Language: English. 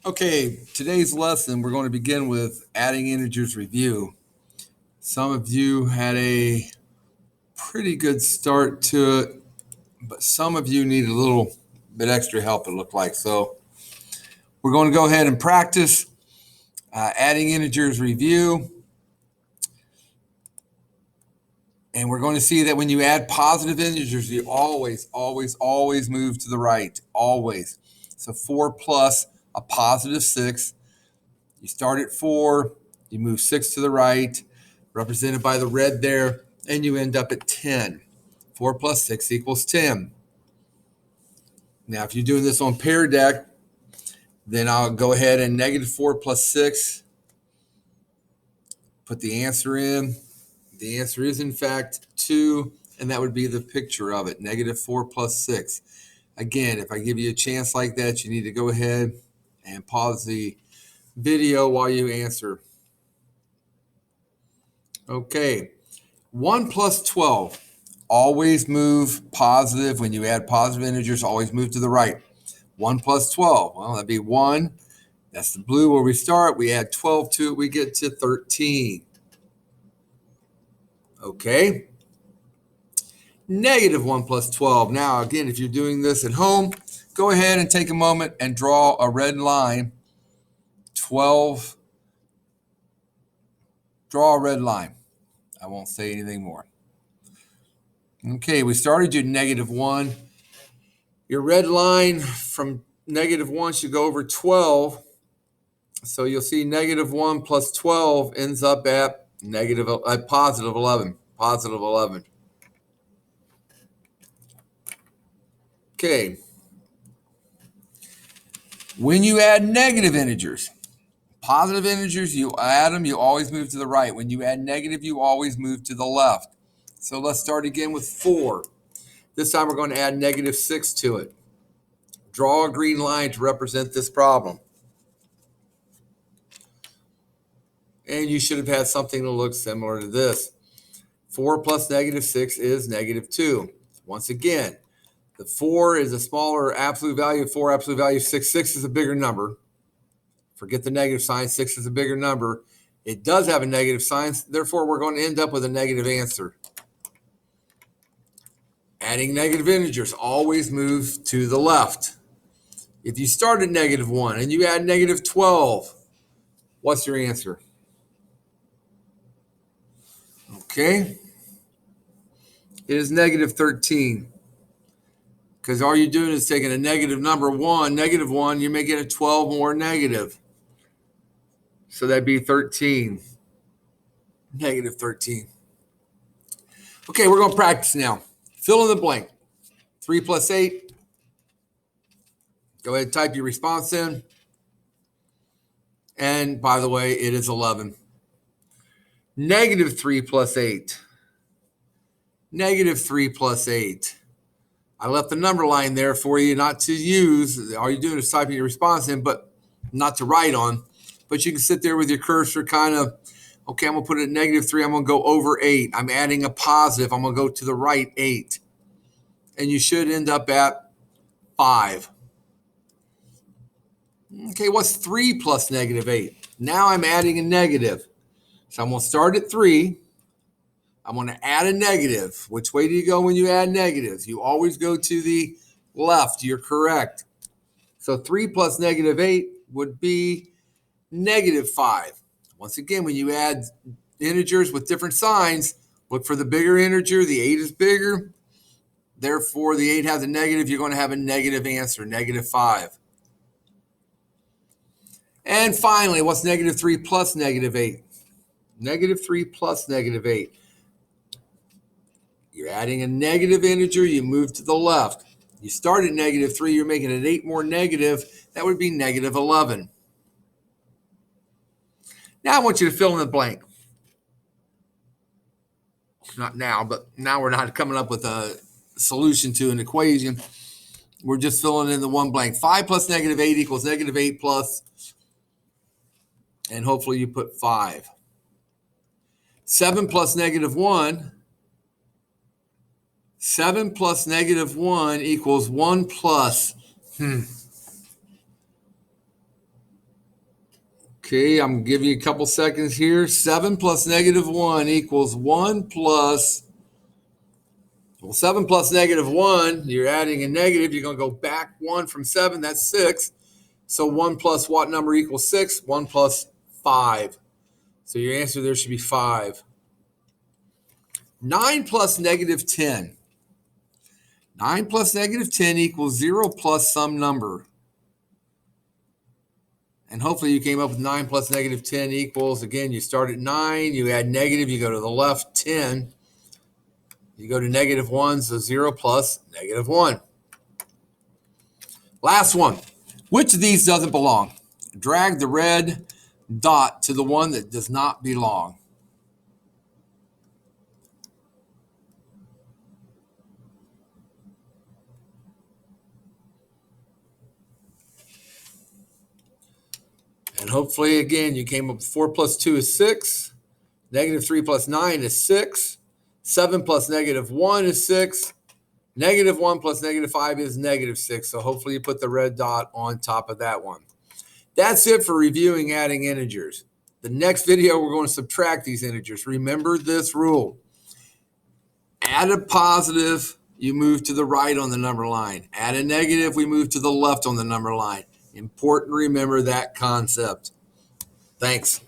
Okay, today's lesson, we're going to begin with adding integers review. Some of you had a pretty good start to it, but some of you need a little bit extra help, it looked like. So we're going to go ahead and practice adding integers review. And we're going to see that when you add positive integers, you always move to the right, always. So 4 plus a positive 6. You start at 4, you move 6 to the right, represented by the red there, and you end up at 10. 4 plus 6 equals 10. Now, if you're doing this on Pear Deck, then I'll go ahead and negative 4 plus 6, put the answer in. The answer is, in fact, 2, and that would be the picture of it, negative 4 plus 6. Again, if I give you a chance like that, you need to go ahead and pause the video while you answer. Okay, 1 plus 12. Always move positive. When you add positive integers, always move to the right. 1 plus 12. Well, that'd be 1. That's the blue where we start. We add 12 to it, we get to 13. Okay. Negative 1 plus 12. Now, again, if you're doing this at home, go ahead and take a moment and draw a red line. 12. Draw a red line. I won't say anything more. Okay, we started at negative 1. Your red line from negative 1 should go over 12. So you'll see negative 1 plus 12 ends up at positive 11. Positive 11. Okay. When you add negative integers, positive integers, you add them, you always move to the right. When you add negative, you always move to the left. So let's start again with 4. This time we're going to add negative 6 to it. Draw a green line to represent this problem. And you should have had something that looks similar to this. 4 plus negative 6 is negative 2. Once again, the 4 is a smaller absolute value of 4, absolute value of 6. 6 is a bigger number. Forget the negative sign. 6 is a bigger number. It does have a negative sign. Therefore, we're going to end up with a negative answer. Adding negative integers always move to the left. If you start at negative 1 and you add negative 12, what's your answer? Okay. It is negative 13. Because all you're doing is taking a negative number 1, negative 1, you're making it 12 more negative. So that'd be 13. Negative 13. Okay, we're going to practice now. Fill in the blank. 3 plus 8. Go ahead and type your response in. And by the way, it is 11. Negative 3 plus 8. Negative 3 plus 8. I left the number line there for you not to use. All you're doing is typing your response in, but not to write on. But you can sit there with your cursor kind of, okay, I'm going to put it at negative 3. I'm going to go over 8. I'm adding a positive. I'm going to go to the right 8. And you should end up at 5. Okay, what's 3 plus negative 8? Now I'm adding a negative. So I'm going to start at 3. I'm going to add a negative. Which way do you go when you add negatives? You always go to the left. You're correct. So 3 plus negative 8 would be negative 5. Once again, when you add integers with different signs, look for the bigger integer. The 8 is bigger. Therefore, the 8 has a negative. You're going to have a negative answer, negative 5. And finally, what's negative 3 plus negative 8? Negative 3 plus negative 8. You're adding a negative integer. You move to the left. You start at negative 3. You're making it 8 more negative. That would be negative 11. Now I want you to fill in the blank. Not now, but now we're not coming up with a solution to an equation. We're just filling in the one blank. 5 plus negative 8 equals negative 8 plus, and hopefully you put 5. 7 plus negative 1. 7 plus negative 1 equals 1 plus. Okay, I'm going to give you a couple seconds here. 7 plus negative 1 equals 1 plus, well, 7 plus negative 1, you're adding a negative. You're going to go back 1 from 7, that's 6. So 1 plus what number equals 6? 1 plus 5. So your answer there should be 5. 9 plus negative 10. 9 plus negative 10 equals 0 plus some number. And hopefully you came up with 9 plus negative 10 equals, again, you start at 9, you add negative, you go to the left 10. You go to negative 1, so 0 plus negative 1. Last one. Which of these doesn't belong? Drag the red dot to the one that does not belong. And hopefully, again, you came up with 4 plus 2 is 6. Negative 3 plus 9 is 6. 7 plus negative 1 is 6. Negative 1 plus negative 5 is negative 6. So hopefully you put the red dot on top of that one. That's it for reviewing adding integers. The next video, we're going to subtract these integers. Remember this rule. Add a positive, you move to the right on the number line. Add a negative, we move to the left on the number line. Important to remember that concept. Thanks.